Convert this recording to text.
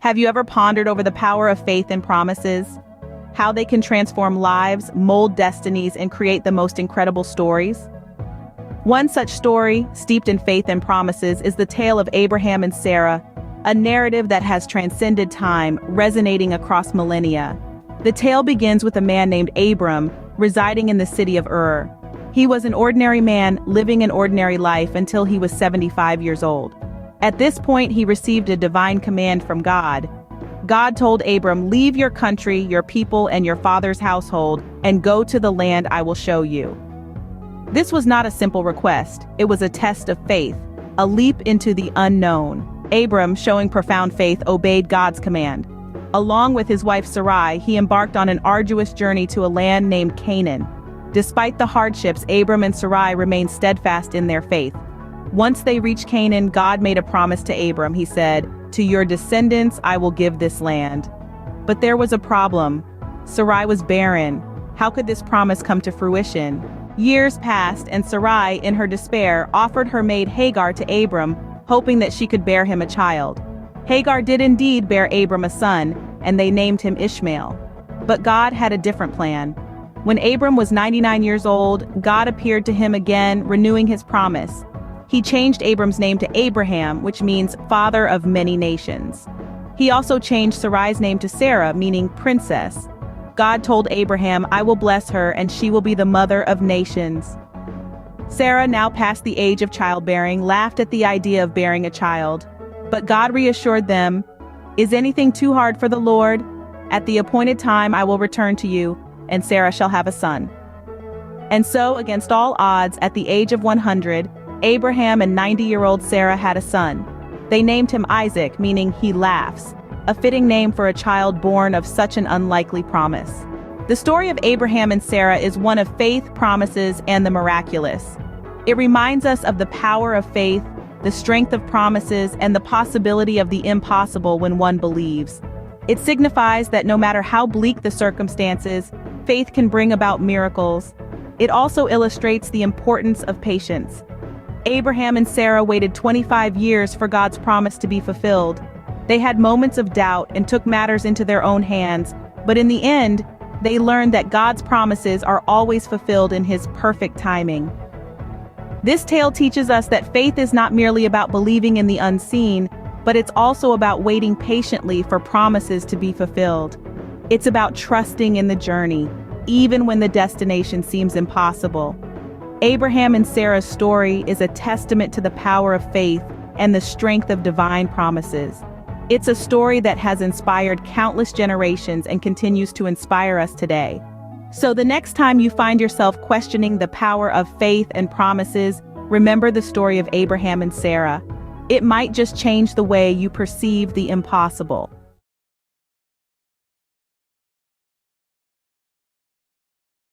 Have you ever pondered over the power of faith and promises? How they can transform lives, mold destinies, and create the most incredible stories? One such story, steeped in faith and promises, is the tale of Abraham and Sarah, a narrative that has transcended time, resonating across millennia. The tale begins with a man named Abram, residing in the city of Ur. He was an ordinary man, living an ordinary life until he was 75 years old. At this point, he received a divine command from God. God told Abram, "Leave your country, your people, and your father's household, and go to the land I will show you." This was not a simple request. It was a test of faith, a leap into the unknown. Abram, showing profound faith, obeyed God's command. Along with his wife Sarai, he embarked on an arduous journey to a land named Canaan. Despite the hardships, Abram and Sarai remained steadfast in their faith. Once they reached Canaan, God made a promise to Abram. He said, "To your descendants I will give this land." But there was a problem. Sarai was barren. How could this promise come to fruition? Years passed, and Sarai, in her despair, offered her maid Hagar to Abram, hoping that she could bear him a child. Hagar did indeed bear Abram a son, and they named him Ishmael. But God had a different plan. When Abram was 99 years old, God appeared to him again, renewing his promise. He changed Abram's name to Abraham, which means father of many nations. He also changed Sarai's name to Sarah, meaning princess. God told Abraham, "I will bless her, and she will be the mother of nations." Sarah, now past the age of childbearing, laughed at the idea of bearing a child. But God reassured them, "Is anything too hard for the Lord? At the appointed time I will return to you, and Sarah shall have a son." And so, against all odds, at the age of 100, Abraham and 90-year-old Sarah had a son. They named him Isaac, meaning he laughs, a fitting name for a child born of such an unlikely promise. The story of Abraham and Sarah is one of faith, promises, and the miraculous. It reminds us of the power of faith, the strength of promises, and the possibility of the impossible when one believes. It signifies that no matter how bleak the circumstances, faith can bring about miracles. It also illustrates the importance of patience. Abraham and Sarah waited 25 years for God's promise to be fulfilled. They had moments of doubt and took matters into their own hands, but in the end, they learned that God's promises are always fulfilled in His perfect timing. This tale teaches us that faith is not merely about believing in the unseen, but it's also about waiting patiently for promises to be fulfilled. It's about trusting in the journey, even when the destination seems impossible. Abraham and Sarah's story is a testament to the power of faith and the strength of divine promises. It's a story that has inspired countless generations and continues to inspire us today. So the next time you find yourself questioning the power of faith and promises, remember the story of Abraham and Sarah. It might just change the way you perceive the impossible.